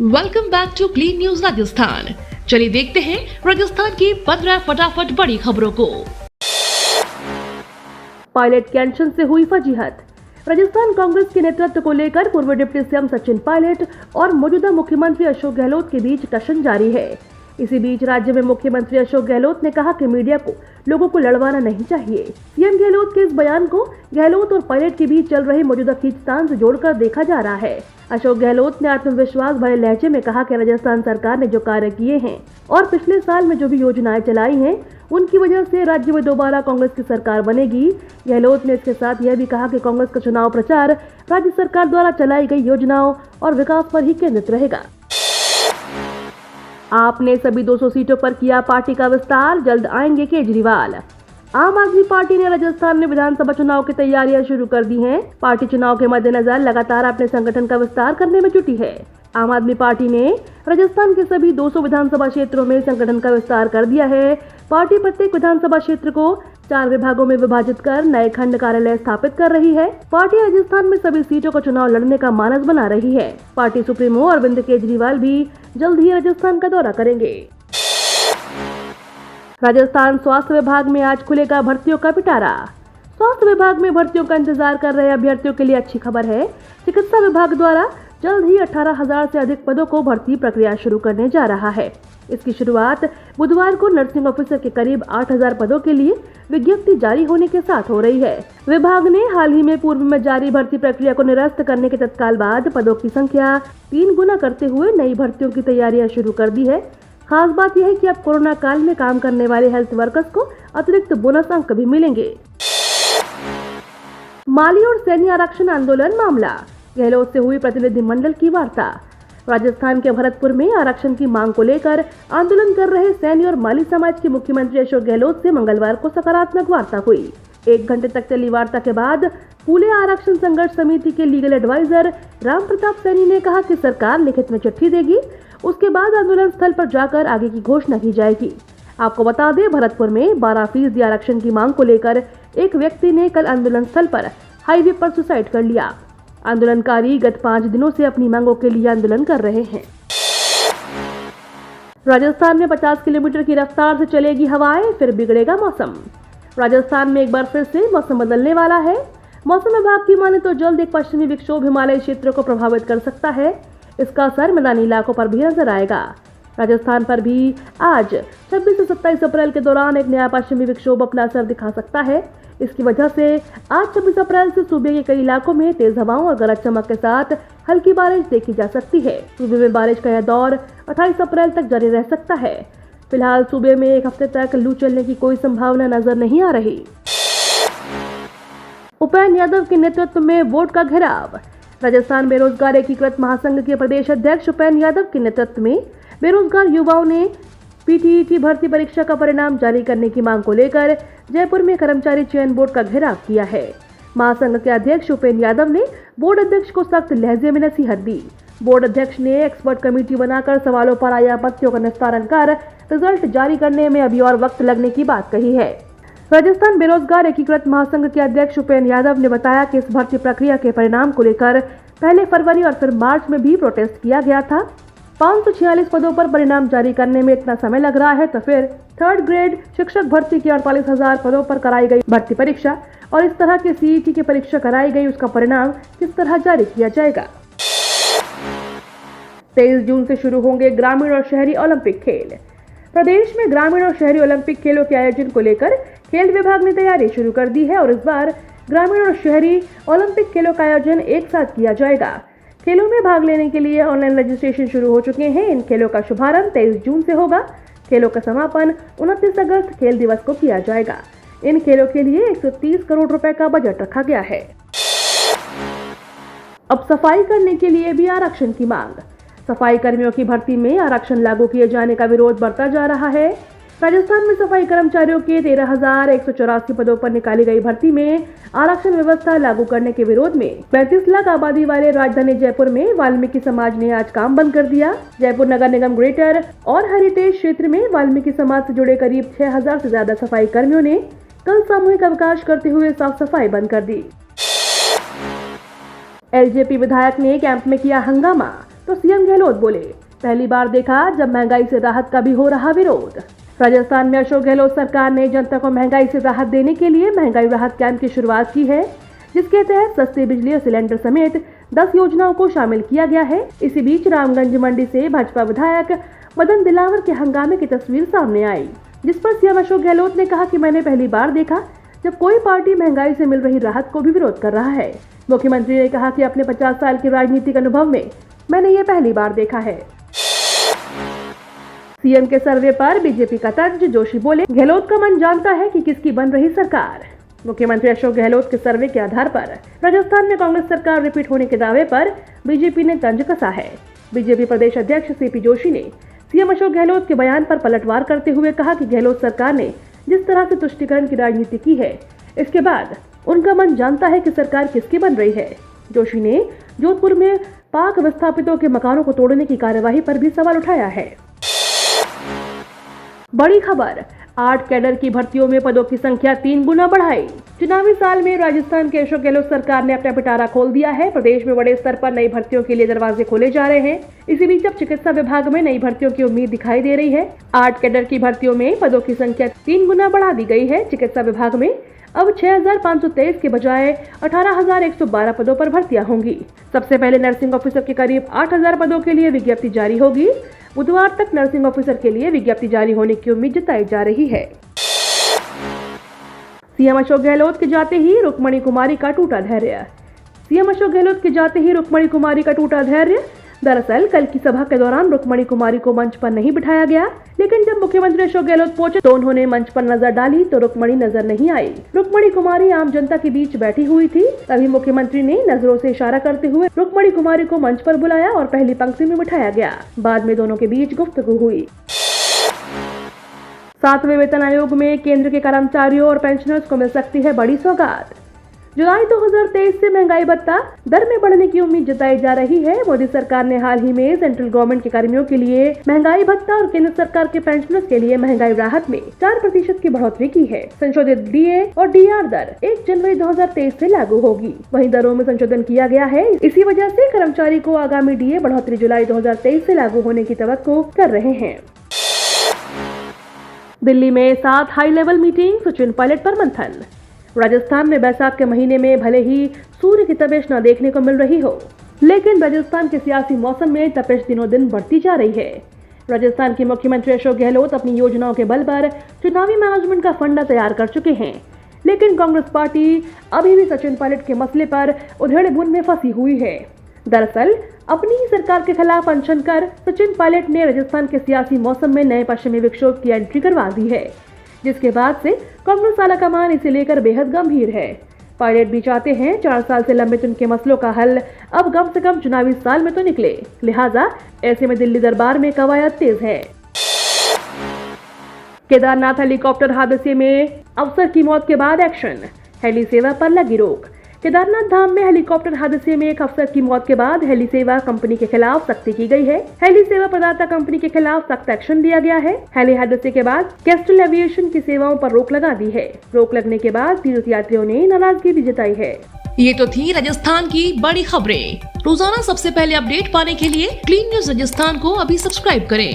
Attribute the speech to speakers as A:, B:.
A: Welcome back to Clean News Rajasthan. चलिए देखते हैं राजस्थान की 15 फटाफट बड़ी खबरों को।
B: पायलट कैंशन से हुई फजीहत। राजस्थान कांग्रेस के नेतृत्व को लेकर पूर्व डिप्टी सीएम सचिन पायलट और मौजूदा मुख्यमंत्री अशोक गहलोत के बीच टशन जारी है। इसी बीच राज्य में मुख्यमंत्री अशोक गहलोत ने कहा कि मीडिया को लोगों को लड़वाना नहीं चाहिए। सीएम गहलोत के इस बयान को गहलोत और पायलट के बीच चल रही मौजूदा खींचतान से जोड़कर देखा जा रहा है। अशोक गहलोत ने आत्मविश्वास भरे लहजे में कहा कि राजस्थान सरकार ने जो कार्य किए हैं और पिछले साल में जो भी योजनाएं चलाई हैं, उनकी वजह से राज्य में दोबारा कांग्रेस की सरकार बनेगी। गहलोत ने इसके साथ यह भी कहा कि कांग्रेस का चुनाव प्रचार राज्य सरकार द्वारा चलाई गई योजनाओं और विकास पर ही केंद्रित रहेगा। आपने सभी 200 सीटों पर किया पार्टी का विस्तार, जल्द आएंगे केजरीवाल। आम आदमी पार्टी ने राजस्थान में विधानसभा चुनाव की तैयारियां शुरू कर दी हैं। पार्टी चुनाव के मद्देनजर लगातार अपने संगठन का विस्तार करने में जुटी है। आम आदमी पार्टी ने राजस्थान के सभी 200 विधानसभा क्षेत्रों में संगठन का विस्तार कर दिया है। पार्टी प्रत्येक विधानसभा क्षेत्र को 4 विभागों में विभाजित कर नए खंड कार्यालय स्थापित कर रही है। पार्टी राजस्थान में सभी सीटों का चुनाव लड़ने का मानस बना रही है। पार्टी सुप्रीमो अरविंद केजरीवाल भी जल्द ही राजस्थान का दौरा करेंगे। राजस्थान स्वास्थ्य विभाग में आज खुलेगा भर्तियों का पिटारा। स्वास्थ्य विभाग में भर्तियों का इंतजार कर रहे अभ्यर्थियों के लिए अच्छी खबर है। चिकित्सा विभाग द्वारा जल्द ही 18,000 से अधिक पदों को भर्ती प्रक्रिया शुरू करने जा रहा है। इसकी शुरुआत बुधवार को नर्सिंग ऑफिसर के करीब 8,000 पदों के लिए विज्ञप्ति जारी होने के साथ हो रही है। विभाग ने हाल ही में पूर्व में जारी भर्ती प्रक्रिया को निरस्त करने के तत्काल बाद पदों की संख्या 3 गुना करते हुए नई भर्तियों की तैयारियां शुरू कर दी है। खास बात यह है कि अब कोरोना काल में काम करने वाले हेल्थ वर्कर्स को अतिरिक्त बोनस अंक भी मिलेंगे। माली और सैन्य आरक्षण आंदोलन मामला, गहलोत से हुई प्रतिनिधिमंडल की वार्ता। राजस्थान के भरतपुर में आरक्षण की मांग को लेकर आंदोलन कर रहे सैन्य और माली समाज के मुख्यमंत्री अशोक गहलोत से मंगलवार को सकारात्मक वार्ता हुई। 1 घंटे तक चली वार्ता के बाद फूले आरक्षण संघर्ष समिति के लीगल एडवाइजर राम प्रताप सैनी ने कहा कि सरकार लिखित में चिट्ठी देगी, उसके बाद आंदोलन स्थल पर जाकर आगे की घोषणा की जाएगी। आपको बता दें, भरतपुर में 12% आरक्षण की मांग को लेकर एक व्यक्ति ने कल आंदोलन स्थल पर हाईवे पर सुसाइड कर लिया। आंदोलनकारी गत 5 दिनों से अपनी मांगों के लिए आंदोलन कर रहे हैं। राजस्थान में 50 किलोमीटर की रफ्तार से चलेगी हवाएं, फिर बिगड़ेगा मौसम। राजस्थान में एक बार फिर से मौसम बदलने वाला है। मौसम विभाग की माने तो जल्द एक पश्चिमी विक्षोभ हिमालय क्षेत्रों को प्रभावित कर सकता है। इसका असर मैदानी इलाकों पर भी नजर आएगा। राजस्थान पर भी आज 26 से 27 अप्रैल के दौरान एक नया पश्चिमी विक्षोभ अपना असर दिखा सकता है। इसकी वजह से आज 26 अप्रैल से सूबे के कई इलाकों में तेज हवाओं और गरज चमक के साथ हल्की बारिश देखी जा सकती है। सूबे में बारिश का यह दौर 28 अप्रैल तक जारी रह सकता है। फिलहाल सूबे में एक हफ्ते तक लू चलने की कोई संभावना नजर नहीं आ रही। उपेंद्र यादव के नेतृत्व में वोट का घेराव। राजस्थान बेरोजगार एकीकृत महासंघ के प्रदेश अध्यक्ष उपेंद्र यादव के नेतृत्व में बेरोजगार युवाओं ने पीटीईटी भर्ती परीक्षा का परिणाम जारी करने की मांग को लेकर जयपुर में कर्मचारी चयन बोर्ड का घेराव किया है। महासंघ के अध्यक्ष उपेंद्र यादव ने बोर्ड अध्यक्ष को सख्त लहजे में नसीहत दी। बोर्ड अध्यक्ष ने एक्सपर्ट कमेटी बनाकर सवालों पर आए आपत्तियों का निस्तारण कर रिजल्ट जारी करने में अभी और वक्त लगने की बात कही है। राजस्थान बेरोजगार एकीकृत महासंघ के अध्यक्ष उपेंद्र यादव ने बताया कि इस भर्ती प्रक्रिया के परिणाम को लेकर पहले फरवरी और फिर मार्च में भी प्रोटेस्ट किया गया था। 546 पदों पर परिणाम जारी करने में इतना समय लग रहा है, तो फिर 3rd ग्रेड शिक्षक भर्ती की 48,000 पदों पर कराई गई भर्ती परीक्षा और इस तरह के सीईटी की परीक्षा कराई गई, उसका परिणाम किस तरह जारी किया जाएगा। 23 जून से शुरू होंगे ग्रामीण और शहरी ओलंपिक खेल। प्रदेश में ग्रामीण और शहरी ओलंपिक खेलों के आयोजन को लेकर खेल विभाग ने तैयारी शुरू कर दी है और इस बार ग्रामीण और शहरी ओलंपिक खेलों का आयोजन एक साथ किया जाएगा। खेलों में भाग लेने के लिए ऑनलाइन रजिस्ट्रेशन शुरू हो चुके हैं। इन खेलों का शुभारंभ 23 जून से होगा। खेलों का समापन 29 अगस्त खेल दिवस को किया जाएगा। इन खेलों के लिए 130 करोड़ रुपए का बजट रखा गया है। अब सफाई करने के लिए भी आरक्षण की मांग। सफाई कर्मियों की भर्ती में आरक्षण लागू किए जाने का विरोध बढ़ता जा रहा है। राजस्थान में सफाई कर्मचारियों के 13,184 पदों पर निकाली गई भर्ती में आरक्षण व्यवस्था लागू करने के विरोध में 35 लाख आबादी वाले राजधानी जयपुर में वाल्मीकि समाज ने आज काम बंद कर दिया। जयपुर नगर निगम ग्रेटर और हेरिटेज क्षेत्र में वाल्मीकि समाज से जुड़े करीब 6,000 से ज्यादा सफाई कर्मियों ने कल सामूहिक अवकाश करते हुए साफ सफाई बंद कर दी। एलजेपी विधायक ने कैंप में किया हंगामा। तो सीएम गहलोत बोले, पहली बार देखा जब महंगाई से राहत का भी हो रहा विरोध। राजस्थान में अशोक गहलोत सरकार ने जनता को महंगाई से राहत देने के लिए महंगाई राहत कैंप की शुरुआत की है, जिसके तहत सस्ती बिजली और सिलेंडर समेत 10 योजनाओं को शामिल किया गया है। इसी बीच रामगंज मंडी से भाजपा विधायक मदन दिलावर के हंगामे की तस्वीर सामने आई, जिस पर सीएम अशोक गहलोत ने कहा कि मैंने पहली बार देखा जब कोई पार्टी महंगाई से मिल रही राहत को भी विरोध कर रहा है। मुख्यमंत्री ने कहा कि अपने 50 साल के राजनीतिक अनुभव में मैंने ये पहली बार देखा है। सीएम के सर्वे पर बीजेपी का तंज, जोशी बोले, गहलोत का मन जानता है कि किसकी बन रही सरकार। मुख्यमंत्री अशोक गहलोत के सर्वे के आधार पर राजस्थान में कांग्रेस सरकार रिपीट होने के दावे पर बीजेपी ने तंज कसा है। बीजेपी प्रदेश अध्यक्ष सीपी जोशी ने सीएम अशोक गहलोत के बयान पर पलटवार करते हुए कहा कि गहलोत सरकार ने जिस तरह से तुष्टीकरण की राजनीति की है, इसके बाद उनका मन जानता है कि सरकार किसकी बन रही है। जोशी ने जोधपुर में पाक विस्थापितों के मकानों को तोड़ने की कार्यवाही पर भी सवाल उठाया है। बड़ी खबर, 8 कैडर की भर्तियों में पदों की संख्या 3 गुना बढ़ाई। चुनावी साल में राजस्थान के अशोक गहलोत सरकार ने अपना पिटारा खोल दिया है। प्रदेश में बड़े स्तर पर नई भर्तियों के लिए दरवाजे खोले जा रहे हैं। इसी बीच अब चिकित्सा विभाग में नई भर्तियों की उम्मीद दिखाई दे रही है। 8 कैडर की भर्तियों में पदों की संख्या 3 गुना बढ़ा दी गई है। चिकित्सा विभाग में अब 6,523 के बजाय 18,112 पदों पर भर्तियां होंगी। सबसे पहले नर्सिंग ऑफिसर के करीब 8,000 पदों के लिए विज्ञप्ति जारी होगी। बुधवार तक नर्सिंग ऑफिसर के लिए विज्ञप्ति जारी होने की उम्मीद जताई जा रही है। सीएम अशोक गहलोत के जाते ही रुक्मणी कुमारी का टूटा धैर्य। सीएम अशोक गहलोत के जाते ही रुक्मणी कुमारी का टूटा धैर्य। दरअसल कल की सभा के दौरान रुक्मणी कुमारी को मंच पर नहीं बिठाया गया, लेकिन जब मुख्यमंत्री अशोक गहलोत पहुंचे तो उन्होंने मंच पर नजर डाली तो रुक्मणी नजर नहीं आई। रुक्मणी कुमारी आम जनता के बीच बैठी हुई थी। तभी मुख्यमंत्री ने नजरों से इशारा करते हुए रुक्मणी कुमारी को मंच पर बुलाया और पहली पंक्ति में बिठाया गया। बाद में दोनों के बीच गुफ्तगू हुई। 7वें वेतन आयोग में केंद्र के कर्मचारियों और पेंशनर्स को मिल सकती है बड़ी सौगात। जुलाई 2023 से महंगाई भत्ता दर में बढ़ने की उम्मीद जताई जा रही है। मोदी सरकार ने हाल ही में सेंट्रल गवर्नमेंट के कर्मियों के लिए महंगाई भत्ता और केंद्र सरकार के पेंशनर्स के लिए महंगाई राहत में 4% की बढ़ोतरी की है। संशोधित डीए और डीआर दर 1 जनवरी 2023 से लागू होगी। वहीं दरों में संशोधन किया गया है। इसी वजह से कर्मचारी को आगामी डीए बढ़ोतरी जुलाई 2023 से लागू होने की तवक्को कर रहे हैं। दिल्ली में 7 high level meeting, Sachin Pilot पर मंथन। राजस्थान में बैसाख के महीने में भले ही सूर्य की तपिश न देखने को मिल रही हो, लेकिन राजस्थान के सियासी मौसम में तपिश दिनों दिन बढ़ती जा रही है। राजस्थान के मुख्यमंत्री अशोक गहलोत अपनी योजनाओं के बल पर चुनावी मैनेजमेंट का फंडा तैयार कर चुके हैं, लेकिन कांग्रेस पार्टी अभी भी सचिन पायलट के मसले पर उधेड़-बुन में फंसी हुई है। दरअसल अपनी ही सरकार के खिलाफ अनशन कर सचिन पायलट ने राजस्थान के सियासी मौसम में नए पश्चिमी विक्षोभ की एंट्री करवा दी है, जिसके बाद से कांग्रेस आलाकमान इसे लेकर बेहद गंभीर है। पायलट भी चाहते हैं 4 साल से लंबित उनके मसलों का हल अब कम से कम चुनावी साल में तो निकले, लिहाजा ऐसे में दिल्ली दरबार में कवायद तेज है। केदारनाथ हेलीकॉप्टर हादसे में अफसर की मौत के बाद एक्शन, हेली सेवा पर लगी रोक। केदारनाथ धाम में हेलीकॉप्टर हादसे में एक अफसर की मौत के बाद हेली सेवा कंपनी के खिलाफ सख्ती की गई है। हेली सेवा प्रदाता कंपनी के खिलाफ सख्त एक्शन लिया गया है। हेली हादसे के बाद कैस्ट्रल एविएशन की सेवाओं पर रोक लगा दी है। रोक लगने के बाद तीर्थ यात्रियों ने नाराजगी भी जताई है।
A: ये तो थी राजस्थान की बड़ी खबरें। रोजाना सबसे पहले अपडेट पाने के लिए क्लीन न्यूज राजस्थान को अभी सब्सक्राइब करें।